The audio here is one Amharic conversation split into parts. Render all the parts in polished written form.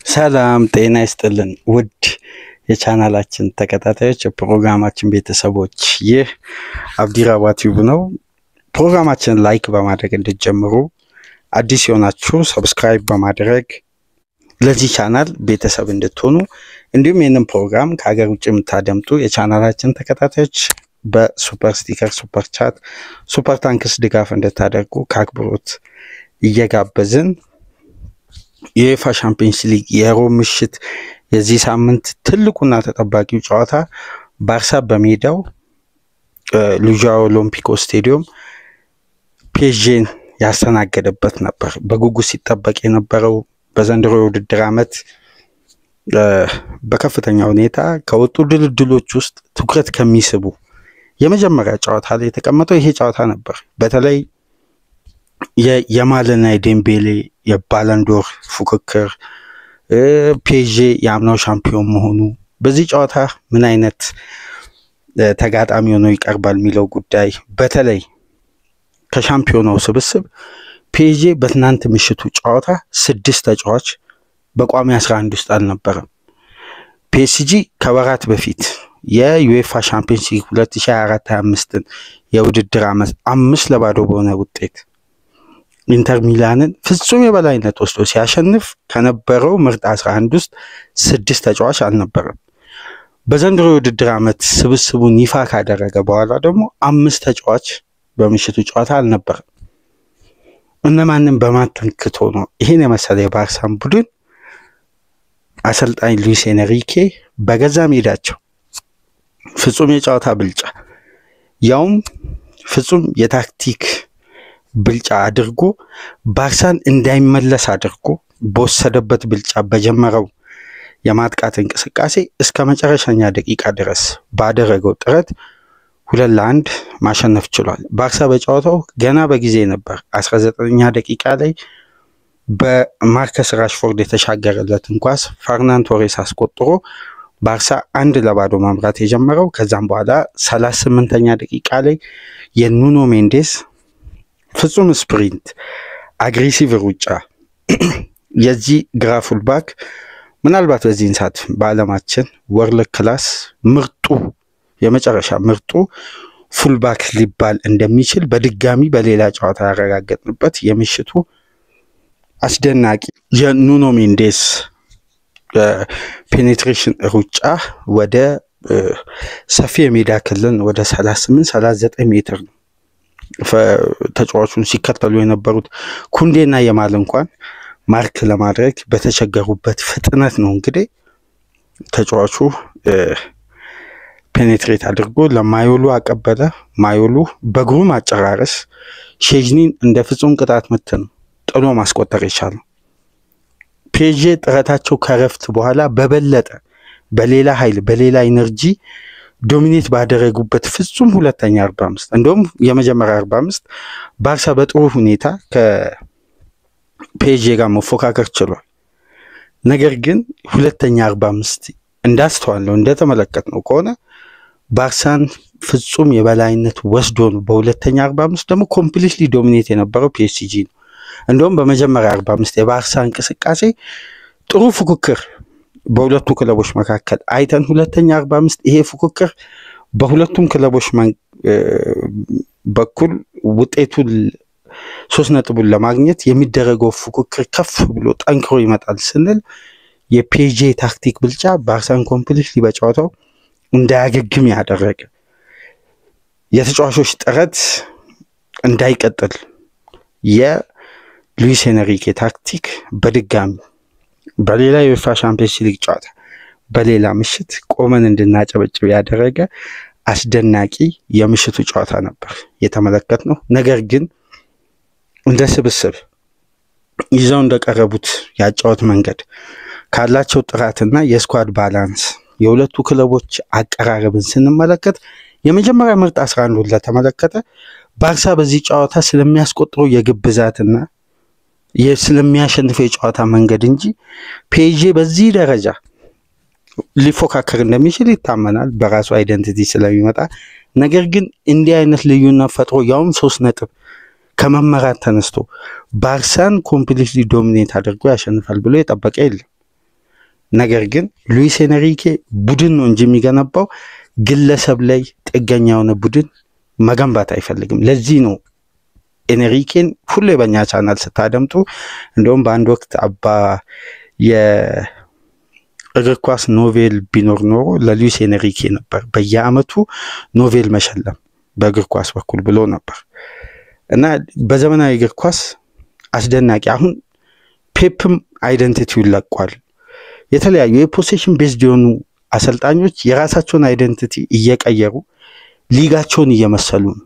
ሰላም ጤና ይስጥልን ውድ የቻናላችን ተከታታዮች የፕሮግራማችን ቤተሰቦች ይህ አብዲራዋ ቲዩብ ነው። ፕሮግራማችንን ላይክ በማድረግ እንድትጀምሩ አዲስ የሆናችሁ ሰብስክራይብ በማድረግ ለዚህ ቻናል ቤተሰብ እንድትሆኑ እንዲሁም ይህንን ፕሮግራም ከሀገር ውጭ የምታደምጡ የቻናላችን ተከታታዮች በሱፐር ስቲከር ሱፐር ቻት ሱፐር ታንክስ ድጋፍ እንድታደርጉ ከአክብሮት እየጋበዝን የዩኤፋ ቻምፒየንስ ሊግ የሮብ ምሽት የዚህ ሳምንት ትልቁና ተጠባቂው ጨዋታ ባርሳ በሜዳው ሉጃኦ ኦሎምፒኮ ስቴዲየም ፒኤስጂን ያስተናገደበት ነበር። በጉጉት ሲጠበቅ የነበረው በዘንድሮ የውድድር ዓመት በከፍተኛ ሁኔታ ከወጡ ድልድሎች ውስጥ ትኩረት ከሚስቡ የመጀመሪያ ጨዋታ ላይ የተቀመጠው ይሄ ጨዋታ ነበር። በተለይ የማልና የዴምቤሌ የባለንዶር ፉክክር ፒኤስጂ የአምናው ሻምፒዮን መሆኑ በዚህ ጨዋታ ምን አይነት ተጋጣሚ ሆኖ ይቀርባል የሚለው ጉዳይ በተለይ ከሻምፒዮናው ስብስብ ፒኤስጂ በትናንት ምሽቱ ጨዋታ 6 ተጫዋች በቋሚ 11 ውስጥ አልነበረም። ፒኤስጂ ከወራት በፊት የዩኤፋ ቻምፒየንስ ሊግ 2024-25 የውድድር ዓመት 5-0 በሆነ ውጤት ኢንተር ሚላንን ፍጹም የበላይነት ወስዶ ሲያሸንፍ ከነበረው ምርጥ 11 ውስጥ 6 ተጫዋች አልነበረም። በዘንድሮ የውድድር ዓመት ስብስቡን ይፋ ካደረገ በኋላ ደግሞ 5 ተጫዋች በምሽቱ ጨዋታ አልነበረም። እነማንም በማተንክቶ ነው ይሄን የመሰለ የባርሳን ቡድን አሰልጣኝ ሉዊስ ኤንሪኬ በገዛ ሜዳቸው ፍጹም የጨዋታ ብልጫ ያውም ፍጹም የታክቲክ ብልጫ አድርጎ ባርሳን እንዳይመለስ አድርጎ በወሰደበት ብልጫ በጀመረው የማጥቃት እንቅስቃሴ እስከ መጨረሻኛ ደቂቃ ድረስ ባደረገው ጥረት 2-1 ማሸነፍ ችሏል። ባርሳ በጨዋታው ገና በጊዜ ነበር 19ኛ ደቂቃ ላይ በማርከስ ራሽፎርድ የተሻገረለትን ኳስ ፈርናን ቶሬስ አስቆጥሮ ባርሳ 1-0 መምራት የጀመረው። ከዛም በኋላ 38ኛ ደቂቃ ላይ የኑኖ ሜንዴስ ፍጹም ስፕሪንት አግሬሲቭ ሩጫ የዚህ ግራ ፉልባክ ምናልባት በዚህን ሰዓት በዓለማችን ወርልድ ክላስ ምርጡ የመጨረሻ ምርጡ ፉልባክ ሊባል እንደሚችል በድጋሚ በሌላ ጨዋታ ያረጋገጥንበት የምሽቱ አስደናቂ የኑኖ ሜንዴስ ፔኔትሬሽን ሩጫ ወደ ሰፊ የሜዳ ክልል ወደ 38-39 ሜትር ነው ተጫዋቹን ሲከተሉ የነበሩት ኩንዴና የማል እንኳን ማርክ ለማድረግ በተቸገሩበት ፍጥነት ነው እንግዲህ ተጫዋቹ ፔኔትሬት አድርጎ ለማዮሉ አቀበለ። ማዮሉ በግሩም አጨራረስ ሼዝኒን እንደ ፍጹም ቅጣት ምት ነው ጥሎ ማስቆጠር የቻለው። ፒኤስጂ ጥረታቸው ከረፍት በኋላ በበለጠ በሌላ ኃይል በሌላ ኢነርጂ ዶሚኔት ባደረጉበት ፍጹም ሁለተኛ 45 እንደውም የመጀመሪያ 45 ባርሳ በጥሩ ሁኔታ ከፒኤስጂ ጋር መፎካከር ችሏል። ነገር ግን ሁለተኛ 45 እንዳስተዋለው እንደተመለከትነው ከሆነ ባርሳን ፍጹም የበላይነት ወስዶ ነው በሁለተኛ 45 ደግሞ ኮምፕሊትሊ ዶሚኔት የነበረው ፒኤስጂ ነው። እንደውም በመጀመሪያ 45 የባርሳ እንቅስቃሴ ጥሩ ፉክክር በሁለቱ ክለቦች መካከል አይተን ሁለተኛ 45 ይሄ ፉክክር በሁለቱም ክለቦች በኩል ውጤቱን 3 ነጥቡን ለማግኘት የሚደረገው ፉክክር ከፍ ብሎ ጠንክሮ ይመጣል ስንል የፒኤስጂ ታክቲክ ብልጫ ባርሳን ኮምፕሊትሊ በጨዋታው እንዳያገግም ያደረገ የተጫዋቾች ጥረት እንዳይቀጥል የሉዊስ ኤንሪኬ ታክቲክ በድጋሚ በሌላ የዩኤፋ ቻምፒየንስ ሊግ ጨዋታ በሌላ ምሽት ቆመን እንድናጨበጭብ ያደረገ አስደናቂ የምሽቱ ጨዋታ ነበር የተመለከትነው። ነገር ግን እንደ ስብስብ ይዘው እንደቀረቡት ያጫወት መንገድ ካላቸው ጥራትና የስኳድ ባላንስ የሁለቱ ክለቦች አቀራረብን ስንመለከት የመጀመሪያ ምርጥ 11 ለተመለከተ ባርሳ በዚህ ጨዋታ ስለሚያስቆጥረው የግብ ብዛትና ስለሚያሸንፈው የጨዋታ መንገድ እንጂ ፒኤስጂ በዚህ ደረጃ ሊፎካከር እንደሚችል ይታመናል በራሱ አይደንቲቲ ስለሚመጣ። ነገር ግን እንዲህ አይነት ልዩነት ፈጥሮ ያውም 3 ነጥብ ከመመራት ተነስቶ ባርሳን ኮምፕሊትሊ ዶሚኔት አድርጎ ያሸንፋል ብሎ የጠበቀ የለም። ነገር ግን ሉዊስ ኤንሪኬ ቡድን ነው እንጂ የሚገነባው ግለሰብ ላይ ጥገኛ የሆነ ቡድን መገንባት አይፈልግም። ለዚህ ነው ኤንሪኬን ሁሌ በእኛ ቻናል ስታደምጡ እንደውም በአንድ ወቅት አባ የእግር ኳስ ኖቬል ቢኖር ኖሮ ለሉዊስ ኤንሪኬ ነበር በየአመቱ ኖቬል መሸለም በእግር ኳስ በኩል ብሎ ነበር። እና በዘመናዊ እግር ኳስ አስደናቂ አሁን ፔፕም አይደንቲቲውን ለቋል። የተለያዩ የፖሴሽን ቤዝድ የሆኑ አሰልጣኞች የራሳቸውን አይደንቲቲ እየቀየሩ ሊጋቸውን እየመሰሉ ነው።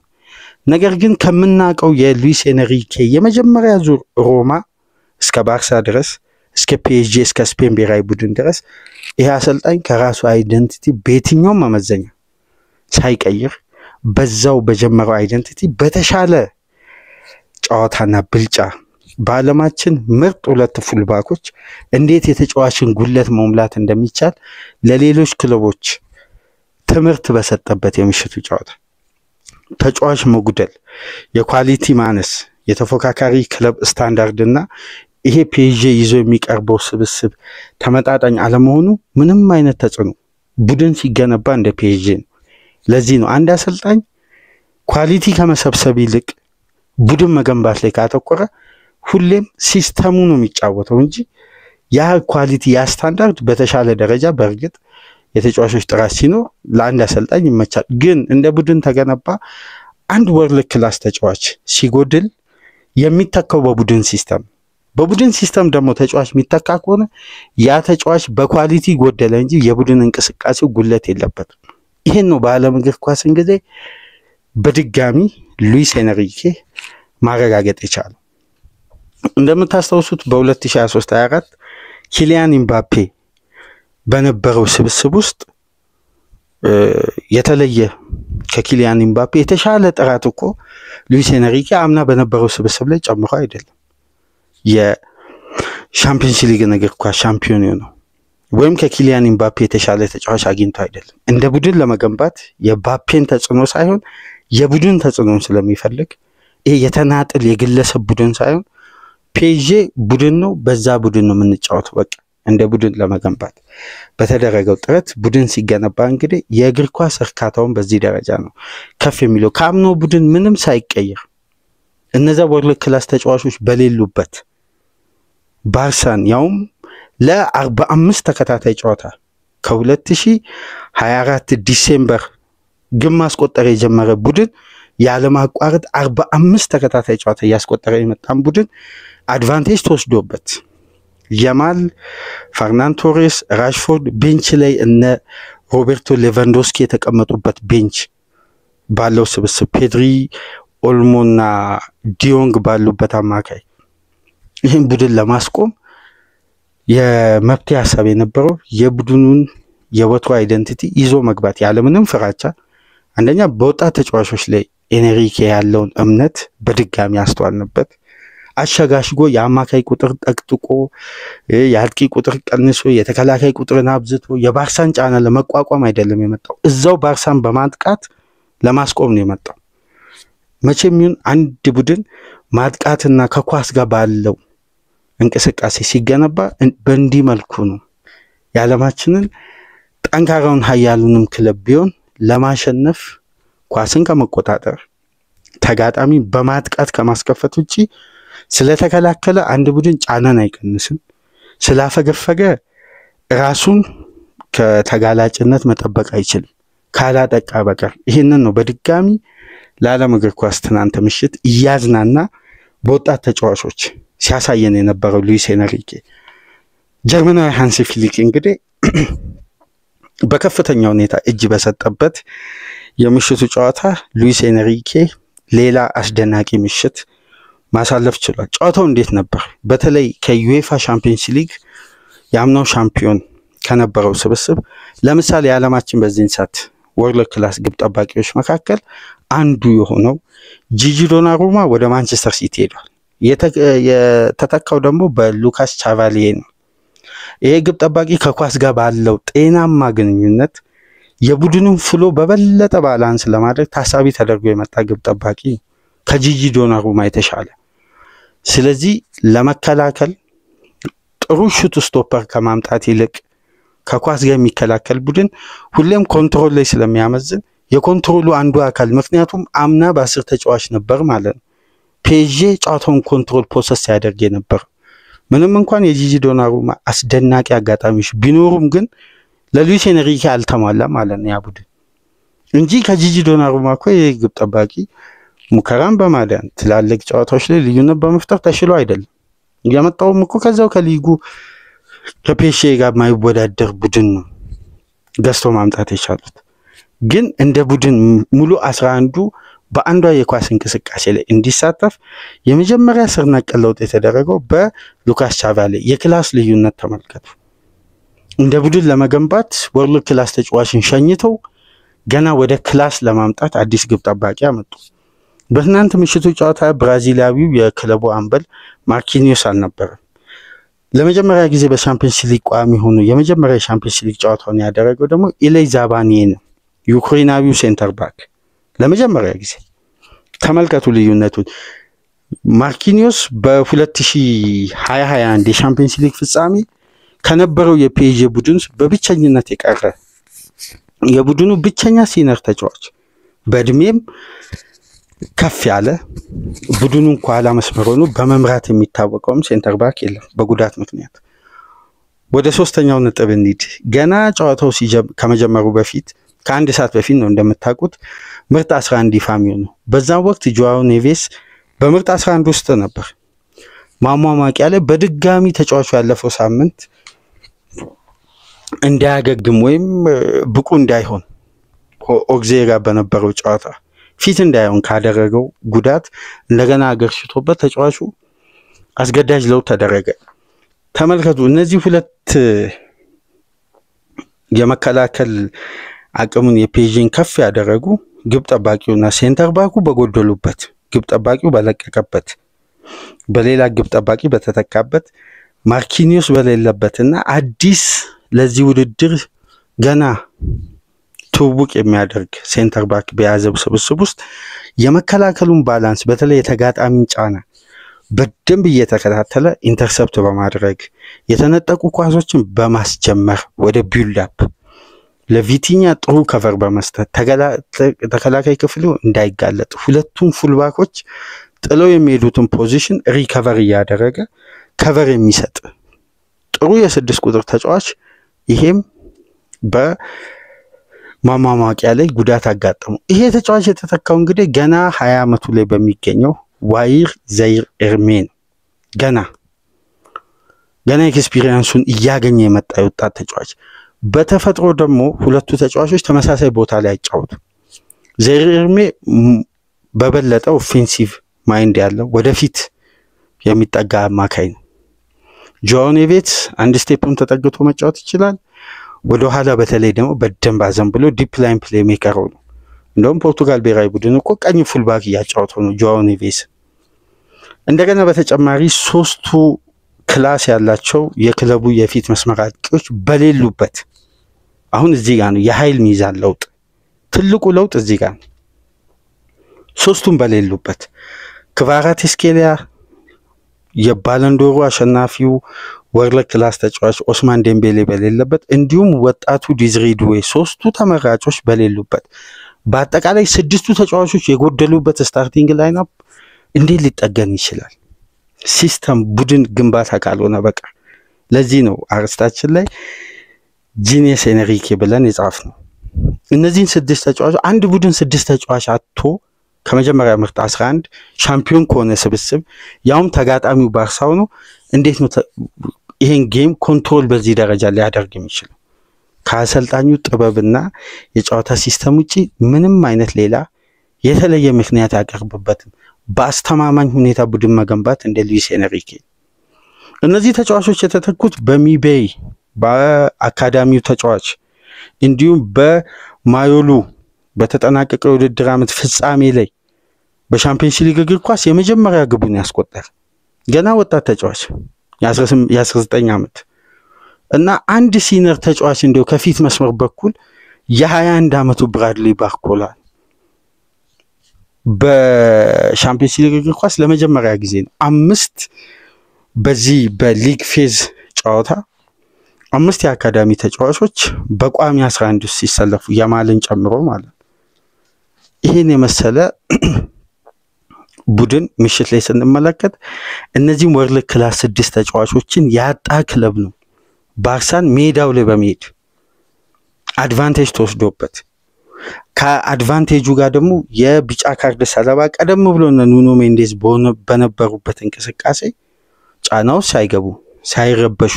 ነገር ግን ከምናቀው የሉዊስ ኤንሪኬ የመጀመሪያ ዙር ሮማ እስከ ባርሳ ድረስ እስከ ፒኤስጂ እስከ ስፔን ብሔራዊ ቡድን ድረስ ይሄ አሰልጣኝ ከራሱ አይደንቲቲ በየትኛውም መመዘኛ ሳይቀይር በዛው በጀመረው አይደንቲቲ በተሻለ ጨዋታና ብልጫ በዓለማችን ምርጥ ሁለት ፉልባኮች እንዴት የተጫዋችን ጉለት መሙላት እንደሚቻል ለሌሎች ክለቦች ትምህርት በሰጠበት የምሽቱ ጨዋታ ተጫዋች መጉደል፣ የኳሊቲ ማነስ፣ የተፎካካሪ ክለብ ስታንዳርድና ይሄ ፒኤስጂ ይዞ የሚቀርበው ስብስብ ተመጣጣኝ አለመሆኑ ምንም አይነት ተጽዕኖ ቡድን ሲገነባ እንደ ፒኤስጂ ነው። ለዚህ ነው አንድ አሰልጣኝ ኳሊቲ ከመሰብሰብ ይልቅ ቡድን መገንባት ላይ ካተኮረ ሁሌም ሲስተሙ ነው የሚጫወተው እንጂ ያ ኳሊቲ ያ ስታንዳርድ በተሻለ ደረጃ በእርግጥ የተጫዋቾች ጥራት ሲኖር ለአንድ አሰልጣኝ ይመቻል። ግን እንደ ቡድን ተገነባ አንድ ወርልድ ክላስ ተጫዋች ሲጎድል የሚተካው በቡድን ሲስተም ደግሞ ተጫዋች የሚተካ ከሆነ ያ ተጫዋች በኳሊቲ ጎደለ እንጂ የቡድን እንቅስቃሴው ጉለት የለበትም። ይሄን ነው በዓለም እግር ኳስ እንግዲህ በድጋሚ ሉዊስ ኤንሪኬ ማረጋገጥ የቻለው። እንደምታስታውሱት በ2023-24 ኪሊያን ኤምባፔ በነበረው ስብስብ ውስጥ የተለየ ከኪሊያን ኤምባፔ የተሻለ ጥራት እኮ ሉዊስ ኤንሪኬ አምና በነበረው ስብስብ ላይ ጨምሮ አይደለም የሻምፒዮንስ ሊግ እግር ኳስ ሻምፒዮን ነው ወይም ከኪሊያን ኤምባፔ የተሻለ ተጫዋች አግኝቶ አይደለም። እንደ ቡድን ለመገንባት የኤምባፔን ተጽዕኖ ሳይሆን የቡድን ተጽዕኖን ስለሚፈልግ ይሄ የተናጥል የግለሰብ ቡድን ሳይሆን ፒኤስጂ ቡድን ነው፣ በዛ ቡድን ነው የምንጫወተው። በቃ እንደ ቡድን ለመገንባት በተደረገው ጥረት ቡድን ሲገነባ እንግዲህ የእግር ኳስ እርካታውን በዚህ ደረጃ ነው ከፍ የሚለው። ካምኖ ቡድን ምንም ሳይቀየር እነዛ ወርልድ ክላስ ተጫዋቾች በሌሉበት ባርሳን ያውም ለ45 ተከታታይ ጨዋታ ከ2024 ዲሴምበር ግን ማስቆጠር የጀመረ ቡድን ያለማቋረጥ 45 ተከታታይ ጨዋታ ያስቆጠረ የመጣን ቡድን አድቫንቴጅ ተወስዶበት ያማል፣ ፈርናንዶ ቶሬስ፣ ራሽፎርድ ቤንች ላይ እነ ሮቤርቶ ሌቫንዶስኪ የተቀመጡበት ቤንች ባለው ስብስብ ፔድሪ፣ ኦልሞና ዲዮንግ ባሉበት አማካይ ይህን ቡድን ለማስቆም የመፍትሄ ሀሳብ የነበረው የቡድኑን የወትሮ አይደንቲቲ ይዞ መግባት ያለምንም ፍራቻ አንደኛ በወጣት ተጫዋቾች ላይ ኤንሪኬ ያለውን እምነት በድጋሚ አስተዋልንበት። አሸጋሽጎ የአማካይ ቁጥር ጠቅጥቆ የአጥቂ ቁጥር ቀንሶ የተከላካይ ቁጥርን አብዝቶ የባርሳን ጫና ለመቋቋም አይደለም የመጣው፣ እዛው ባርሳን በማጥቃት ለማስቆም ነው የመጣው። መቼም ይሁን አንድ ቡድን ማጥቃትና ከኳስ ጋር ባለው እንቅስቃሴ ሲገነባ በእንዲህ መልኩ ነው የዓለማችንን ጠንካራውን ሀያሉንም ክለብ ቢሆን ለማሸነፍ ኳስን ከመቆጣጠር ተጋጣሚ በማጥቃት ከማስከፈት ውጪ ስለተከላከለ አንድ ቡድን ጫናን አይቀንስም፣ ስላፈገፈገ ራሱን ከተጋላጭነት መጠበቅ አይችልም ካላጠቃ በቀር። ይሄንን ነው በድጋሚ ለዓለም እግር ኳስ ትናንት ምሽት እያዝናና በወጣት ተጫዋቾች ሲያሳየን የነበረው ሉዊስ ኤንሪኬ። ጀርመናዊ ሃንሲ ፍሊክ እንግዲህ በከፍተኛ ሁኔታ እጅ በሰጠበት የምሽቱ ጨዋታ ሉዊስ ኤንሪኬ ሌላ አስደናቂ ምሽት ማሳለፍ ችሏል። ጨዋታው እንዴት ነበር? በተለይ ከዩኤፋ ሻምፒዮንስ ሊግ የአምናው ሻምፒዮን ከነበረው ስብስብ ለምሳሌ የዓለማችን በዚህን ሰዓት ወርልድ ክላስ ግብ ጠባቂዎች መካከል አንዱ የሆነው ጂጂ ዶናሩማ ወደ ማንቸስተር ሲቲ ሄዷል። የተተካው ደግሞ በሉካስ ቻቫሊዬ ነው። ይሄ ግብ ጠባቂ ከኳስ ጋር ባለው ጤናማ ግንኙነት የቡድኑን ፍሎ በበለጠ ባላንስ ለማድረግ ታሳቢ ተደርጎ የመጣ ግብ ጠባቂ ከጂጂ ዶናሩማ የተሻለ። ስለዚህ ለመከላከል ጥሩ ሹት ስቶፐር ከማምጣት ይልቅ ከኳስ ጋር የሚከላከል ቡድን ሁሌም ኮንትሮል ላይ ስለሚያመዝን የኮንትሮሉ አንዱ አካል ምክንያቱም አምና በ10 ተጫዋች ነበር ማለት ነው ፒኤስጂ ጨዋታውን ኮንትሮል ፕሮሰስ ያደርግ ነበር ምንም እንኳን የጂጂ ዶናሩማ አስደናቂ አጋጣሚዎች ቢኖሩም ግን ለሉዊስ ኤንሪኬ አልተሟላ ማለት ነው ያ ቡድን እንጂ ከጂጂ ዶናሩማ እኮ የግብ ጠባቂ ሙከራን በማዳን ትላልቅ ጨዋታዎች ላይ ልዩነት በመፍጠር ተሽሎ አይደለም ያመጣውም እኮ ከዛው ከሊጉ ከፒኤስጂ ጋር ማይወዳደር ቡድን ነው ገዝቶ ማምጣት የቻሉት ግን እንደ ቡድን ሙሉ 11ዱ በአንዷ የኳስ እንቅስቃሴ ላይ እንዲሳተፍ የመጀመሪያ ስር ነቀል ለውጥ የተደረገው በሉካስ ቻቫሌ የክላስ ልዩነት ተመልከቱ እንደ ቡድን ለመገንባት ወርልድ ክላስ ተጫዋችን ሸኝተው ገና ወደ ክላስ ለማምጣት አዲስ ግብ ጠባቂ አመጡ በትናንት ምሽቱ ጨዋታ ብራዚላዊው የክለቡ አምበል ማርኪኒዮስ አልነበረም ለመጀመሪያ ጊዜ በቻምፒየንስ ሊግ ቋሚ ሆኖ የመጀመሪያ ቻምፒየንስ ሊግ ጨዋታውን ያደረገው ደግሞ ኢሌይ ዛባኒ ነው ዩክሬናዊው ሴንተር ባክ ለመጀመሪያ ጊዜ ተመልከቱ ልዩነቱን ማርኪኒዮስ በ2021 የቻምፒየንስ ሊግ ፍጻሜ ከነበረው የፒኤስጂ ቡድን በብቸኝነት የቀረ የቡድኑ ብቸኛ ሲነር ተጫዋች በእድሜም ከፍ ያለ ቡድኑን ኳላ መስመር ሆኖ በመምራት የሚታወቀው ሴንተር ባክ የለም በጉዳት ምክንያት ወደ ሶስተኛው ነጥብ እንሂድ ገና ጨዋታው ከመጀመሩ በፊት ከአንድ ሰዓት በፊት ነው እንደምታውቁት ምርጥ 11 ይፋሚው ነው በዛ ወቅት ጆአው ኔቬስ በምርጥ 11 ውስጥ ነበር ማሟሟቂያ ላይ በድጋሚ ተጫዋቹ ያለፈው ሳምንት እንዳያገግም ወይም ብቁ እንዳይሆን ኦግዜራ በነበረው ጨዋታ ፊት እንዳይሆን ካደረገው ጉዳት እንደገና አገርሽቶበት ተጫዋቹ አስገዳጅ ለውጥ ተደረገ ተመልከቱ እነዚህ ሁለት የመከላከል አቅሙን የፒኤስጂን ከፍ ያደረጉ ግብ ጠባቂውና ሴንተር ባኩ በጎደሉበት ግብ ጠባቂው በለቀቀበት በሌላ ግብ ጠባቂ በተተካበት ማርኪኒዮስ በሌለበትና አዲስ ለዚህ ውድድር ገና ትውውቅ የሚያደርግ ሴንተር ባክ በያዘው ስብስብ ውስጥ የመከላከሉን ባላንስ በተለይ የተጋጣሚን ጫና በደንብ እየተከታተለ ኢንተርሰፕት በማድረግ የተነጠቁ ኳሶችን በማስጀመር ወደ ቢልድ አፕ ለቪቲኛ ጥሩ ከቨር በመስጠት ተከላካይ ክፍሉ እንዳይጋለጥ ሁለቱም ፉልባኮች ጥለው የሚሄዱትን ፖዚሽን ሪከቨር ያደረገ ከቨር የሚሰጥ ጥሩ የ6 ቁጥር ተጫዋች ይሄም በማማማቂያ ላይ ጉዳት አጋጠመው ይሄ ተጫዋች የተተካው እንግዲህ ገና 20 አመቱ ላይ በሚገኘው ዋይር ዘይር ኤርሜን ገና ኤክስፒሪየንሱን እያገኘ የመጣ ወጣት ተጫዋች በተፈጥሮ ደግሞ ሁለቱ ተጫዋቾች ተመሳሳይ ቦታ ላይ ያጫውቱ ዘይር ኤርሜ በበለጠ ኦፌንሲቭ ማይንድ ያለው ወደፊት የሚጠጋ አማካይ ነው ጆአው ኔቬስ አንድ ስቴፕን ተጠግቶ መጫወት ይችላል ወደ ኋላ በተለይ ደግሞ በደንብ አዘን ብሎ ዲፕ ላይን ፕሌይ ሜከር ነው እንደውም ፖርቱጋል ብሔራዊ ቡድን እኮ ቀኝ ፉልባክ ያጫወተው ነው ጆአው ኔቬስ እንደገና በተጨማሪ ሶስቱ ክላስ ያላቸው የክለቡ የፊት መስመር አጥቂዎች በሌሉበት አሁን እዚህ ጋር ነው የኃይል ሚዛን ለውጥ ትልቁ ለውጥ እዚህ ጋር ነው ሶስቱም በሌሉበት ክቫራትስኬሊያ የባለንዶሩ አሸናፊው ወርልድ ክላስ ተጫዋች ኦስማን ዴምቤሌ በሌለበት እንዲሁም ወጣቱ ዲዝሪ ዱዌ ሶስቱ ተመራጮች በሌሉበት በአጠቃላይ 6ቱ ተጫዋቾች የጎደሉበት ስታርቲንግ ላይንአፕ እንዴት ሊጠገን ይችላል ሲስተም ቡድን ግንባታ ካልሆነ በቃ ለዚህ ነው አርስታችን ላይ ጂኒየስ ኤንሪኬ ብለን የጻፍነው እነዚህን 6 ተጫዋቾች አንድ ቡድን 6 ተጫዋች አጥቶ ከመጀመሪያ ምርጥ 11 ሻምፒዮን ከሆነ ስብስብ ያውም ተጋጣሚው ባርሳው ነው እንዴት ነው ይሄን ጌም ኮንትሮል በዚህ ደረጃ ሊያደርግ የሚችለው ከአሰልጣኙ ጥበብና የጨዋታ ሲስተም ውጪ ምንም አይነት ሌላ የተለየ ምክንያት ያቀርብበትም በአስተማማኝ ሁኔታ ቡድን መገንባት እንደ ሉዊስ ኤንሪኬ እነዚህ ተጫዋቾች የተተኩት በሚቤይ በአካዳሚው ተጫዋች እንዲሁም በማዮሉ በተጠናቀቀው ውድድር ዓመት ፍጻሜ ላይ በቻምፒየንስ ሊግ እግር ኳስ የመጀመሪያ ግቡን ያስቆጠረ ገና ወጣት ተጫዋች የ19 ዓመት እና አንድ ሲነር ተጫዋች እንደው ከፊት መስመር በኩል የ21 ዓመቱ ብራድሊ ባርኮላ በቻምፒየንስ ሊግ እግር ኳስ ለመጀመሪያ ጊዜ ነው 5 በዚህ በሊግ ፌዝ ጨዋታ 5 የአካዳሚ ተጫዋቾች በቋሚ 11 ውስጥ ሲሰለፉ ያማልን ጨምሮ ማለት ይሄን የመሰለ ቡድን ምሽት ላይ ስንመለከት እነዚህም ወርልድ ክላስ 6 ተጫዋቾችን ያጣ ክለብ ነው። ባርሳን ሜዳው ላይ በመሄድ አድቫንቴጅ ተወስዶበት ከአድቫንቴጁ ጋር ደግሞ የቢጫ ካርድ ሰለባ ቀደም ብሎ ኑኖ ሜንዴዝ በነበሩበት እንቅስቃሴ ጫናው ሳይገቡ ሳይረበሹ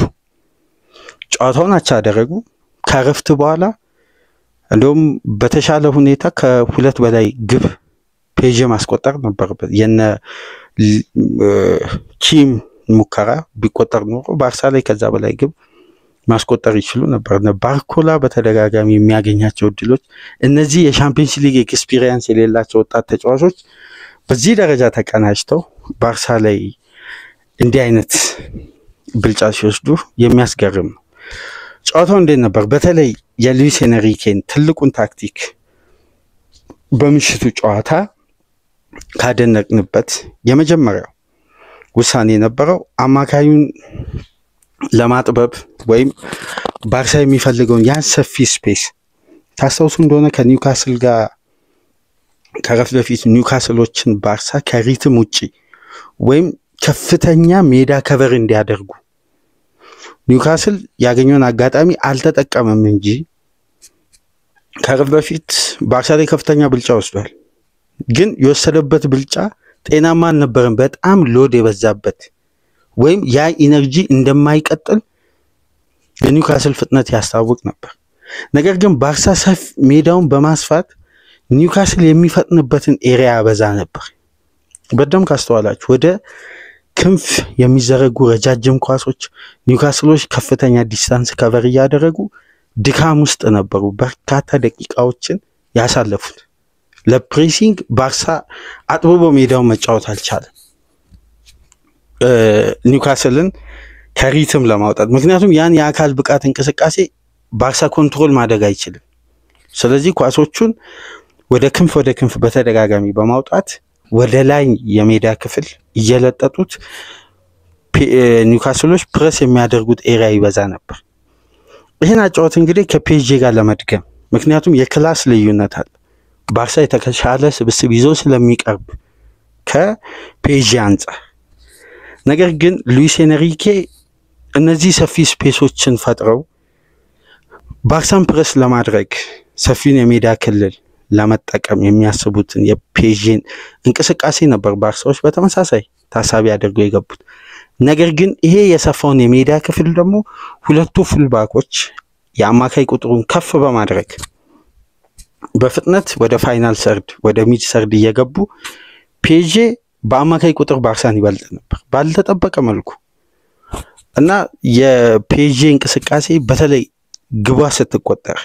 ጨዋታውን አቻ አደረጉ። ከረፍት በኋላ እንደውም በተሻለ ሁኔታ ከሁለት በላይ ግብ ፔጄ ማስቆጠር ነበረበት። የነ ኪም ሙከራ ቢቆጠር ኖሮ ባርሳ ላይ ከዛ በላይ ግብ ማስቆጠር ይችሉ ነበር። ባርኮላ በተደጋጋሚ የሚያገኛቸው እድሎች እነዚህ የሻምፒዮንስ ሊግ ኤክስፒሪየንስ የሌላቸው ወጣት ተጫዋቾች በዚህ ደረጃ ተቀናጅተው ባርሳ ላይ እንዲህ አይነት ብልጫ ሲወስዱ የሚያስገርም ነው። ጨዋታው እንዴት ነበር? በተለይ የሉዊስ ኤንሪኬን ትልቁን ታክቲክ በምሽቱ ጨዋታ ካደነቅንበት የመጀመሪያው ውሳኔ የነበረው አማካዩን ለማጥበብ ወይም ባርሳ የሚፈልገውን ያን ሰፊ ስፔስ ታስታውሱ እንደሆነ ከኒውካስል ጋር ከረፍት በፊት ኒውካስሎችን ባርሳ ከሪትም ውጪ ወይም ከፍተኛ ሜዳ ከቨር እንዲያደርጉ ኒውካስል ያገኘውን አጋጣሚ አልተጠቀመም እንጂ ከረፍት በፊት ባርሳ ላይ ከፍተኛ ብልጫ ወስዷል። ግን የወሰደበት ብልጫ ጤናማ አልነበረም። በጣም ሎድ የበዛበት ወይም ያ ኢነርጂ እንደማይቀጥል የኒውካስል ፍጥነት ያስታውቅ ነበር። ነገር ግን ባርሳ ሰፍ ሜዳውን በማስፋት ኒውካስል የሚፈጥንበትን ኤሪያ ያበዛ ነበር። በደም ካስተዋላችሁ ወደ ክንፍ የሚዘረጉ ረጃጅም ኳሶች ኒውካስሎች ከፍተኛ ዲስታንስ ከቨር እያደረጉ ድካም ውስጥ ነበሩ። በርካታ ደቂቃዎችን ያሳለፉት ለፕሬሲንግ ባርሳ አጥብቦ ሜዳውን መጫወት አልቻለም ኒውካስልን ከሪትም ለማውጣት። ምክንያቱም ያን የአካል ብቃት እንቅስቃሴ ባርሳ ኮንትሮል ማድረግ አይችልም። ስለዚህ ኳሶቹን ወደ ክንፍ በተደጋጋሚ በማውጣት ወደ ላይ የሜዳ ክፍል እየለጠጡት ኒውካስሎች ፕሬስ የሚያደርጉት ኤሪያ ይበዛ ነበር። ይሄን አጫወት እንግዲህ ከፔጄ ጋር ለመድገም ምክንያቱም የክላስ ልዩነት አለ። ባርሳ የተሻለ ስብስብ ይዞ ስለሚቀርብ ከፔጄ አንጻር። ነገር ግን ሉዊስ ኤንሪኬ እነዚህ ሰፊ ስፔሶችን ፈጥረው ባርሳን ፕሬስ ለማድረግ ሰፊውን የሜዳ ክልል ለመጠቀም የሚያስቡትን የፔጄን እንቅስቃሴ ነበር ባርሳዎች በተመሳሳይ ታሳቢ አድርገው የገቡት። ነገር ግን ይሄ የሰፋውን የሜዳ ክፍል ደግሞ ሁለቱ ፉልባኮች የአማካይ ቁጥሩን ከፍ በማድረግ በፍጥነት ወደ ፋይናል ሰርድ ወደ ሚድ ሰርድ እየገቡ ፔጄ በአማካይ ቁጥር ባርሳን ይበልጥ ነበር ባልተጠበቀ መልኩ እና የፔጄ እንቅስቃሴ በተለይ ግቧ ስትቆጠር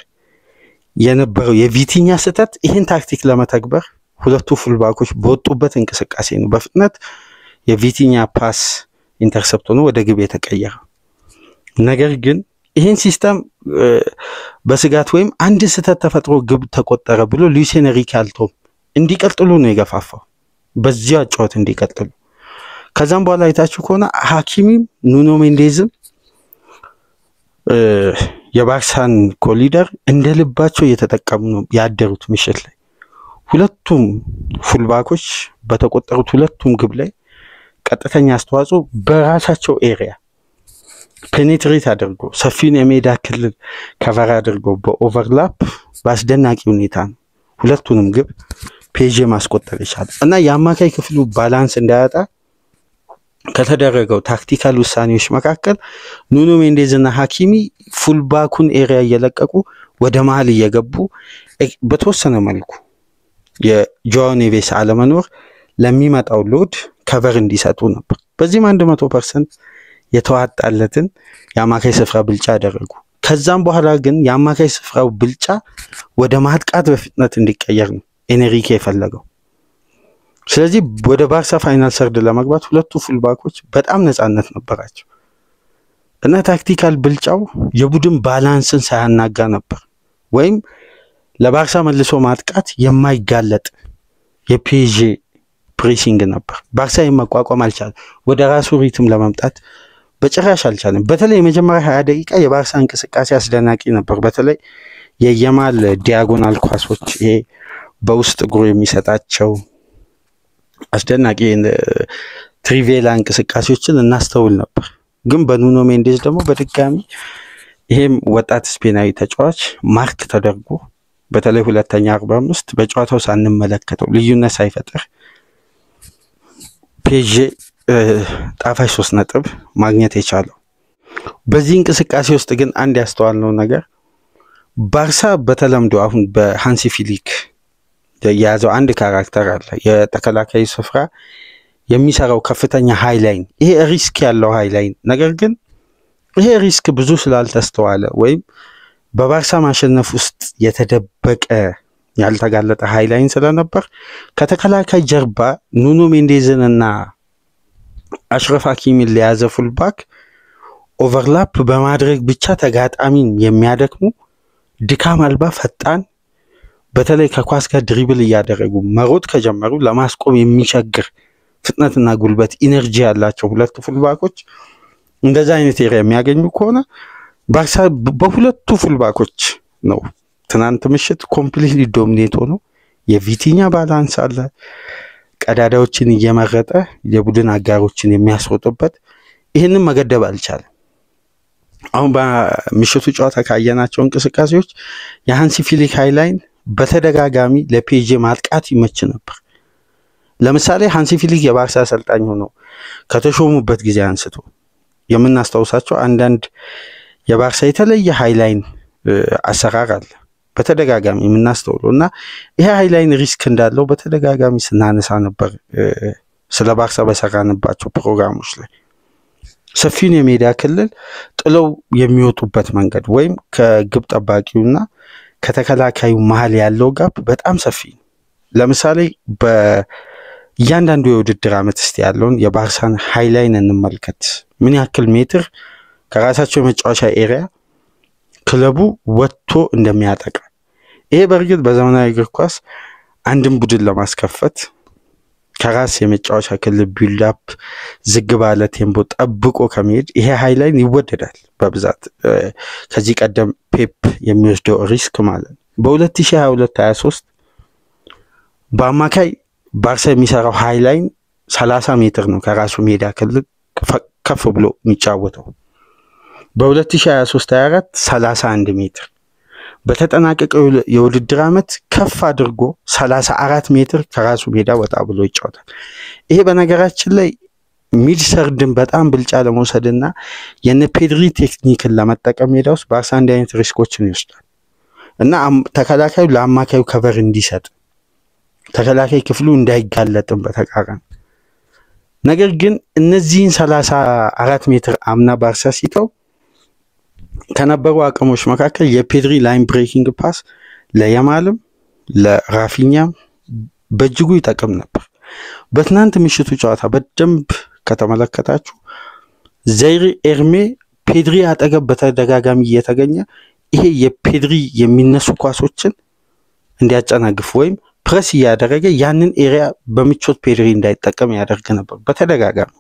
የነበረው የቪቲኛ ስህተት ይህን ታክቲክ ለመተግበር ሁለቱ ፉልባኮች በወጡበት እንቅስቃሴ ነው በፍጥነት የቪቲኛ ፓስ ኢንተርሰፕት ሆኖ ወደ ግብ የተቀየረው። ነገር ግን ይህን ሲስተም በስጋት ወይም አንድ ስህተት ተፈጥሮ ግብ ተቆጠረ ብሎ ሉዊስ ኤንሪኬ አልተውም፣ እንዲቀጥሉ ነው የገፋፋው፣ በዚያ ጨዋታ እንዲቀጥሉ። ከዛም በኋላ አይታችሁ ከሆነ ሐኪሚም ኑኖ ሜንዴዝም የባርሳን ኮሊደር እንደልባቸው እየተጠቀሙ ነው ያደሩት ምሽት ላይ። ሁለቱም ፉልባኮች በተቆጠሩት ሁለቱም ግብ ላይ ቀጥተኛ አስተዋጽኦ በራሳቸው ኤሪያ ፔኔትሬት አድርጎ ሰፊውን የሜዳ ክልል ከቨር አድርጎ በኦቨርላፕ በአስደናቂ ሁኔታ ነው ሁለቱንም ግብ ፔጄ ማስቆጠር ይቻላል። እና የአማካይ ክፍሉ ባላንስ እንዳያጣ ከተደረገው ታክቲካል ውሳኔዎች መካከል ኑኖ ሜንዴዝ እና ሐኪሚ ፉልባኩን ኤሪያ እየለቀቁ ወደ መሃል እየገቡ በተወሰነ መልኩ የጆአው ኔቬስ አለመኖር ለሚመጣው ሎድ ከቨር እንዲሰጡ ነበር። በዚህም 100% የተዋጣለትን የአማካይ ስፍራ ብልጫ ያደረጉ። ከዛም በኋላ ግን የአማካይ ስፍራው ብልጫ ወደ ማጥቃት በፍጥነት እንዲቀየር ነው ኤንሪኬ የፈለገው። ስለዚህ ወደ ባርሳ ፋይናል ሰርድ ለመግባት ሁለቱ ፉልባኮች በጣም ነፃነት ነበራቸው እና ታክቲካል ብልጫው የቡድን ባላንስን ሳያናጋ ነበር ወይም ለባርሳ መልሶ ማጥቃት የማይጋለጥ የፔጄ ፕሬሲንግ ነበር። ባርሳ የመቋቋም አልቻለም። ወደ ራሱ ሪትም ለማምጣት በጭራሽ አልቻለም። በተለይ የመጀመሪያ 20 ደቂቃ የባርሳ እንቅስቃሴ አስደናቂ ነበር። በተለይ የየማል ዲያጎናል ኳሶች ይሄ በውስጥ እግሩ የሚሰጣቸው አስደናቂ ትሪቬላ እንቅስቃሴዎችን እናስተውል ነበር። ግን በኑኖ ሜንዴዝ ደግሞ በድጋሚ ይሄም ወጣት ስፔናዊ ተጫዋች ማርክ ተደርጎ በተለይ ሁለተኛ 45 በጨዋታው ሳንመለከተው ልዩነት ሳይፈጥር ፔዤ ጣፋጭ 3 ነጥብ ማግኘት የቻለው። በዚህ እንቅስቃሴ ውስጥ ግን አንድ ያስተዋልነው ነገር ባርሳ በተለምዶ አሁን በሃንሲ ፊሊክ የያዘው አንድ ካራክተር አለ። የተከላካይ ስፍራ የሚሰራው ከፍተኛ ሃይላይን፣ ይሄ ሪስክ ያለው ሃይላይን። ነገር ግን ይሄ ሪስክ ብዙ ስላልተስተዋለ ወይም በባርሳ ማሸነፍ ውስጥ የተደበቀ ያልተጋለጠ ሃይላይን ስለነበር ከተከላካይ ጀርባ ኑኖ ሜንዴዝን እና አሽረፍ ሀኪሚን ለያዘ ፉልባክ ኦቨርላፕ በማድረግ ብቻ ተጋጣሚን የሚያደክሙ ድካም አልባ ፈጣን በተለይ ከኳስ ጋር ድሪብል እያደረጉ መሮጥ ከጀመሩ ለማስቆም የሚቸግር ፍጥነትና ጉልበት ኢነርጂ ያላቸው ሁለት ፉልባኮች እንደዛ አይነት ኤሪያ የሚያገኙ ከሆነ ባርሳ በሁለቱ ፉልባኮች ነው ትናንት ምሽት ኮምፕሊትሊ ዶሚኔት ሆኖ የቪቲኛ ባላንስ አለ። ቀዳዳዎችን እየመረጠ የቡድን አጋሮችን የሚያስሮጥበት ይሄንን መገደብ አልቻለም። አሁን በምሽቱ ጨዋታ ካየናቸው እንቅስቃሴዎች የሃንሲ ፊሊክ ሃይላይን በተደጋጋሚ ለፔጄ ማጥቃት ይመች ነበር። ለምሳሌ ሃንሲ ፊሊክ የባርሳ አሰልጣኝ ሆኖ ከተሾሙበት ጊዜ አንስቶ የምናስተውሳቸው አንዳንድ የባርሳ የተለየ ሃይላይን አሰራር አለ በተደጋጋሚ የምናስተውለውና ይሄ ሃይላይን ሪስክ እንዳለው በተደጋጋሚ ስናነሳ ነበር ስለ ባርሳ በሰራንባቸው ፕሮግራሞች ላይ። ሰፊውን የሜዳ ክልል ጥለው የሚወጡበት መንገድ ወይም ከግብ ጠባቂውና ከተከላካዩ መሃል ያለው ጋፕ በጣም ሰፊ ነው። ለምሳሌ በእያንዳንዱ የውድድር ዓመት እስቲ ያለውን የባርሳን ሃይላይን እንመልከት። ምን ያክል ሜትር ከራሳቸው የመጫወቻ ኤሪያ ክለቡ ወጥቶ እንደሚያጠቃ። ይሄ በእርግጥ በዘመናዊ እግር ኳስ አንድን ቡድን ለማስከፈት ከራስ የመጫወቻ ክልል ቢልድ አፕ ዝግ ባለ ቴምፖ ጠብቆ ከመሄድ ይሄ ሃይላይን ይወደዳል በብዛት ከዚህ ቀደም ፔፕ የሚወስደው ሪስክ ማለት ነው። በ2022-23 በአማካይ ባርሳ የሚሰራው ሃይላይን 30 ሜትር ነው ከራሱ ሜዳ ክልል ከፍ ብሎ የሚጫወተው። በ2023-24 31 ሜትር በተጠናቀቀው የውድድር ዓመት ከፍ አድርጎ 34 ሜትር ከራሱ ሜዳ ወጣ ብሎ ይጫወታል። ይሄ በነገራችን ላይ ሚድሰርድን በጣም ብልጫ ለመውሰድና የነ ፔድሪ ቴክኒክን ለመጠቀም ሜዳ ውስጥ ባርሳ አንድ አይነት ሪስኮችን ይወስዳል እና ተከላካዩ ለአማካዩ ከቨር እንዲሰጥ ተከላካይ ክፍሉ እንዳይጋለጥም በተቃራኒ። ነገር ግን እነዚህን 34 ሜትር አምና ባርሳ ሲተው ከነበሩ አቅሞች መካከል የፔድሪ ላይን ብሬኪንግ ፓስ ለየማልም ለራፊኛም በእጅጉ ይጠቅም ነበር። በትናንት ምሽቱ ጨዋታ በደንብ ከተመለከታችሁ ዘይሪ ኤርሜ ፔድሪ አጠገብ በተደጋጋሚ እየተገኘ ይሄ የፔድሪ የሚነሱ ኳሶችን እንዲያጨናግፍ ወይም ፕረስ እያደረገ ያንን ኤሪያ በምቾት ፔድሪ እንዳይጠቀም ያደርግ ነበር በተደጋጋሚ።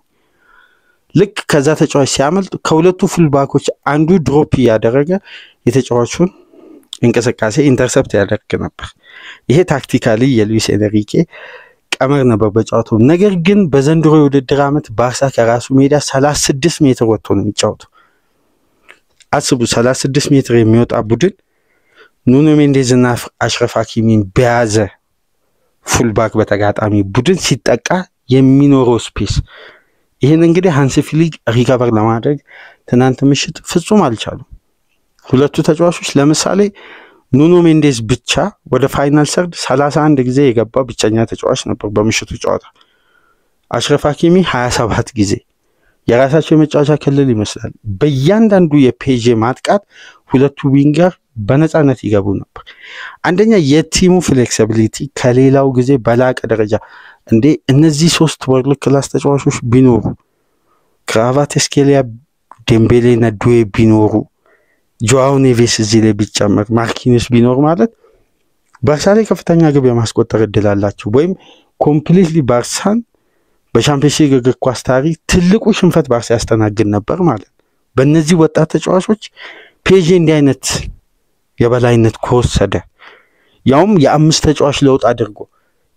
ልክ ከዛ ተጫዋች ሲያመልጥ ከሁለቱ ፉልባኮች አንዱ ድሮፕ እያደረገ የተጫዋቹን እንቅስቃሴ ኢንተርሰፕት ያደርግ ነበር። ይሄ ታክቲካሊ የሉዊስ ኤንሪኬ ቀመር ነበር በጨዋታው። ነገር ግን በዘንድሮ የውድድር ዓመት ባርሳ ከራሱ ሜዳ 36 ሜትር ወጥቶ ነው የሚጫወተው። አስቡ 36 ሜትር የሚወጣ ቡድን ኑኖ ሜንዴዝ እና አሽረፍ ሀኪሚን በያዘ ፉልባክ በተጋጣሚ ቡድን ሲጠቃ የሚኖረው ስፔስ ይሄን እንግዲህ ሃንሲ ፊሊክ ሪከቨር ለማድረግ ትናንት ምሽት ፍጹም አልቻሉም። ሁለቱ ተጫዋቾች ለምሳሌ ኑኖ ሜንዴዝ ብቻ ወደ ፋይናል ሰርድ 31 ጊዜ የገባ ብቸኛ ተጫዋች ነበር በምሽቱ ጨዋታ። አሽረፍ ሀኪሚ 27 ጊዜ የራሳቸው የመጫወቻ ክልል ይመስላል። በእያንዳንዱ የፔጄ ማጥቃት ሁለቱ ዊንገር በነፃነት ይገቡ ነበር። አንደኛ የቲሙ ፍሌክሲቢሊቲ ከሌላው ጊዜ በላቀ ደረጃ እንዴ እነዚህ 3 ወርልድ ክላስ ተጫዋቾች ቢኖሩ ክራቫትስኬሊያ ዴምቤሌ እና ዱዌ ቢኖሩ ጆአው ኔቬስ እዚህ ላይ ቢጨመር ማርኪኒስ ቢኖር ማለት ባርሳ ላይ ከፍተኛ ግብ የማስቆጠር እድል አላቸው ወይም ኮምፕሊትሊ ባርሳን በሻምፒዮንስ ሊግ እግር ኳስ ታሪክ ትልቁ ሽንፈት ባርሳ ያስተናግድ ነበር ማለት ነው። በእነዚህ ወጣት ተጫዋቾች ፒኤስጂ እንዲህ አይነት የበላይነት ከወሰደ ያውም የአምስት ተጫዋች ለውጥ አድርጎ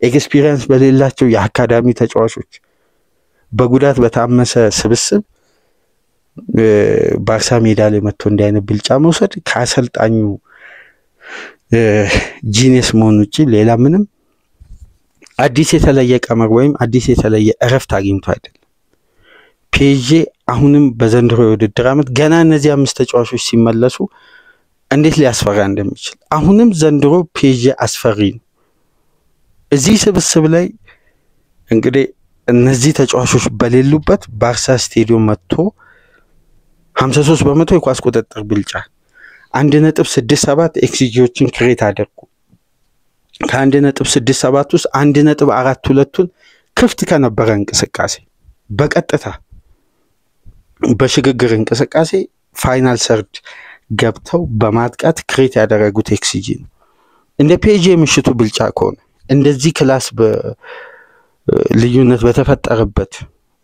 ኤክስፒሪየንስ በሌላቸው የአካዳሚ ተጫዋቾች በጉዳት በታመሰ ስብስብ ባርሳ ሜዳ ላይ መጥቶ እንዲህ አይነት ብልጫ መውሰድ ከአሰልጣኙ ጂኒየስ መሆን ውጪ ሌላ ምንም አዲስ የተለየ ቀመር ወይም አዲስ የተለየ እረፍት አግኝቶ አይደለም። ፒኤስጂ አሁንም በዘንድሮ የውድድር ዓመት ገና እነዚህ አምስት ተጫዋቾች ሲመለሱ እንዴት ሊያስፈራ እንደሚችል አሁንም ዘንድሮ ፒኤስጂ አስፈሪ ነው። እዚህ ስብስብ ላይ እንግዲህ እነዚህ ተጫዋቾች በሌሉበት ባርሳ ስቴዲየም መጥቶ 53% የኳስ ቁጥጥር ብልጫ 1.67 ኤክስጂዎችን ክሬት አደረጉ። ከ1.67 ውስጥ 1.42ቱን ክፍት ከነበረ እንቅስቃሴ በቀጥታ በሽግግር እንቅስቃሴ ፋይናል ሰርድ ገብተው በማጥቃት ክሬት ያደረጉት ኤክስጂ ነው። እንደ ፒኤስጂ ምሽቱ ብልጫ ከሆነ እንደዚህ ክላስ በልዩነት በተፈጠረበት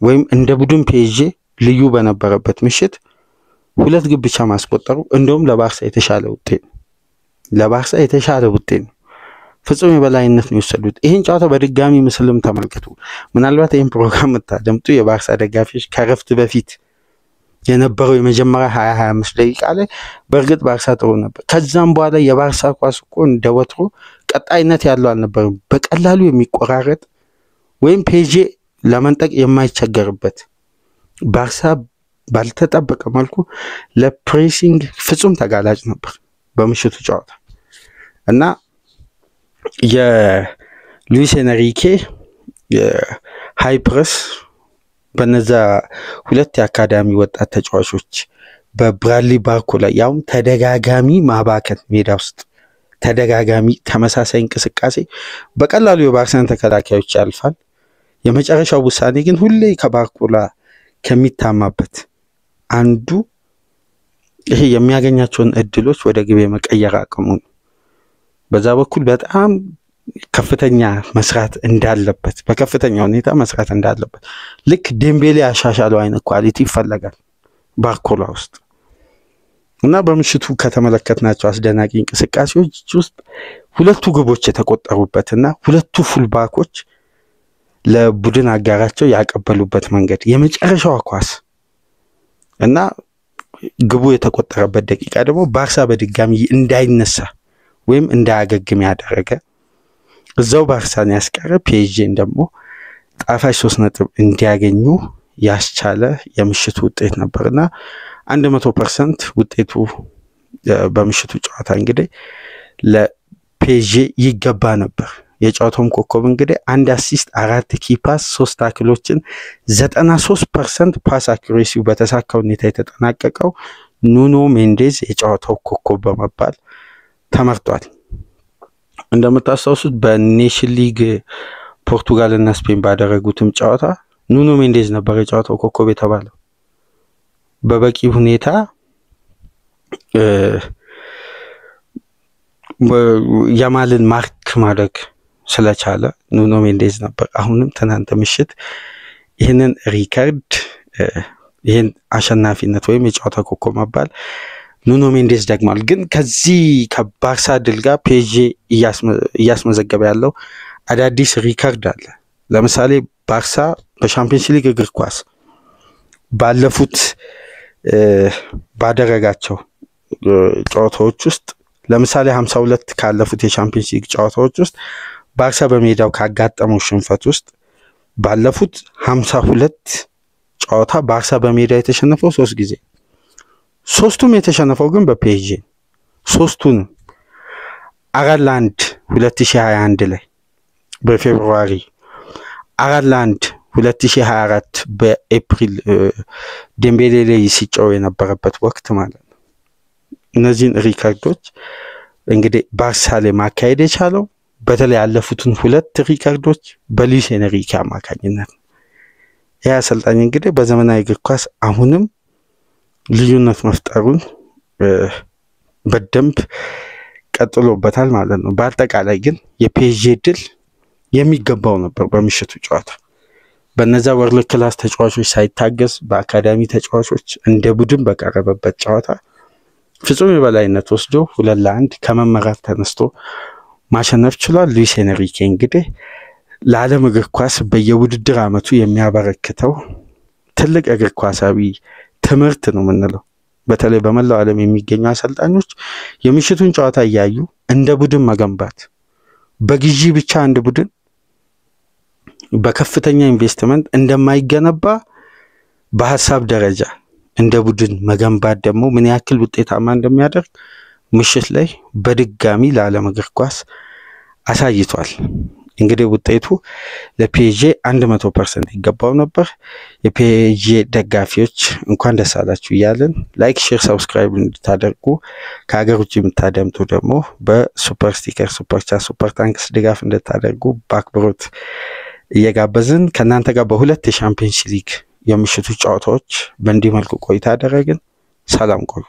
ወይም እንደ ቡድን ፒኤስጂ ልዩ በነበረበት ምሽት ሁለት ግብ ብቻ ማስቆጠሩ እንደውም ለባርሳ የተሻለ ውጤት ነው። ፍጹም የበላይነት ነው የወሰዱት። ይሄን ጨዋታ በድጋሚ ምስልም ተመልከቱ። ምናልባት ይሄን ፕሮግራም ተደምጡ የባርሳ ደጋፊዎች ከረፍት በፊት የነበረው የመጀመሪያ 20-25 ደቂቃ ላይ በእርግጥ ባርሳ ጥሩ ነበር። ከዛም በኋላ የባርሳ ኳስ እኮ እንደወትሮ ቀጣይነት ያለው አልነበረም። በቀላሉ የሚቆራረጥ ወይም ፒኤስጂ ለመንጠቅ የማይቸገርበት ባርሳ ባልተጠበቀ መልኩ ለፕሬሲንግ ፍጹም ተጋላጭ ነበር በምሽቱ ጨዋታ እና የሉዊስ ኤንሪኬ የሃይ ፕረስ በነዛ ሁለት የአካዳሚ ወጣት ተጫዋቾች በብራድሊ ባርኮላ ያውም ተደጋጋሚ ማባከን ሜዳ ውስጥ ተደጋጋሚ ተመሳሳይ እንቅስቃሴ በቀላሉ የባርሳን ተከላካዮች ያልፋል። የመጨረሻው ውሳኔ ግን ሁሌ ከባርኮላ ከሚታማበት አንዱ ይሄ የሚያገኛቸውን እድሎች ወደ ግብ የመቀየር አቅሙ ነው። በዛ በኩል በጣም ከፍተኛ መስራት እንዳለበት በከፍተኛ ሁኔታ መስራት እንዳለበት ልክ ዴምቤሌ ያሻሻለው አይነት ኳሊቲ ይፈልጋል ባርኮላ ውስጥ እና በምሽቱ ከተመለከትናቸው አስደናቂ እንቅስቃሴዎች ውስጥ ሁለቱ ግቦች የተቆጠሩበትና ሁለቱ ፉልባኮች ለቡድን አጋራቸው ያቀበሉበት መንገድ የመጨረሻው ኳስ እና ግቡ የተቆጠረበት ደቂቃ ደግሞ ባርሳ በድጋሚ እንዳይነሳ ወይም እንዳያገግም ያደረገ እዛው ባርሳን ያስቀረ ፒኤስጂን ደግሞ ጣፋጭ 3 ነጥብ እንዲያገኙ ያስቻለ የምሽቱ ውጤት ነበርና 100% ውጤቱ በምሽቱ ጨዋታ እንግዲህ ለፒኤስጂ ይገባ ነበር። የጨዋታውም ኮከብ እንግዲህ 1 አሲስት 4 ኪ ፓስ 3 ታክሎችን 93% ፓስ አኩሬሲው በተሳካ ሁኔታ የተጠናቀቀው ኑኖ ሜንዴዝ የጨዋታው ኮከብ በመባል ተመርጧል። እንደምታስታውሱት በኔሽን ሊግ ፖርቱጋል እና ስፔን ባደረጉትም ጨዋታ ኑኖ ሜንዴዝ ነበር የጨዋታው ኮከብ የተባለው። በበቂ ሁኔታ ያማልን ማርክ ማድረግ ስለቻለ ኑኖ ሜንዴዝ ነበር። አሁንም ትናንት ምሽት ይህንን ሪከርድ ይህን አሸናፊነት ወይም የጨዋታ ኮከብ መባል ኑኖ ሜንዴዝ ደግሟል። ግን ከዚህ ከባርሳ ድል ጋር ፒኤስጂ እያስመዘገበ ያለው አዳዲስ ሪከርድ አለ። ለምሳሌ ባርሳ በሻምፒዮንስ ሊግ እግር ኳስ ባለፉት ባደረጋቸው ጨዋታዎች ውስጥ ለምሳሌ 52 ካለፉት የሻምፒዮንስ ሊግ ጨዋታዎች ውስጥ ባርሳ በሜዳው ካጋጠመው ሽንፈት ውስጥ ባለፉት 52 ጨዋታ ባርሳ በሜዳው የተሸነፈው 3 ጊዜ ሶስቱም የተሸነፈው ግን በፒኤስጂ ሶስቱን 4-1 2021 ላይ በፌብሩዋሪ 4-1 2024 በኤፕሪል ዴምቤሌ ላይ ሲጫው የነበረበት ወቅት ማለት ነው። እነዚህን ሪከርዶች እንግዲህ ባርሳ ላይ ማካሄድ የቻለው በተለይ ያለፉትን 2 ሪከርዶች በሉዊስ ኤንሪኬ አማካኝነት ያ አሰልጣኝ እንግዲህ በዘመናዊ እግር ኳስ አሁንም ልዩነት መፍጠሩን በደንብ ቀጥሎበታል ማለት ነው። በአጠቃላይ ግን የፒኤስጂ ድል የሚገባው ነበር በምሽቱ ጨዋታ። በነዛ ወርልድ ክላስ ተጫዋቾች ሳይታገዝ በአካዳሚ ተጫዋቾች እንደ ቡድን በቀረበበት ጨዋታ ፍጹም የበላይነት ወስዶ 2-1 ከመመራት ተነስቶ ማሸነፍ ችሏል። ሉዊስ ኤንሪኬ እንግዲህ ለዓለም እግር ኳስ በየውድድር ዓመቱ የሚያበረክተው ትልቅ እግር ኳሳዊ ትምህርት ነው የምንለው። በተለይ በመላው ዓለም የሚገኙ አሰልጣኞች የምሽቱን ጨዋታ እያዩ እንደ ቡድን መገንባት፣ በግዢ ብቻ አንድ ቡድን በከፍተኛ ኢንቨስትመንት እንደማይገነባ በሐሳብ ደረጃ እንደ ቡድን መገንባት ደግሞ ምን ያክል ውጤታማ እንደሚያደርግ ምሽት ላይ በድጋሚ ለዓለም እግር ኳስ አሳይቷል። እንግዲህ ውጤቱ ለፒኤስጂ 100% ይገባው ነበር። የፒኤስጂ ደጋፊዎች እንኳን ደስ አላችሁ እያልን ላይክ፣ ሼር፣ ሰብስክራይብ እንድታደርጉ ከሀገር ውጭ የምታደምጡ ደግሞ በሱፐር ስቲከር፣ ሱፐር ቻት፣ ሱፐር ታንክስ ድጋፍ እንድታደርጉ በአክብሮት እየጋበዝን ከናንተ ጋር በሁለት የሻምፒዮንስ ሊግ የምሽቱ ጨዋታዎች በእንዲህ መልኩ ቆይታ አደረግን። ሰላም ቆዩ።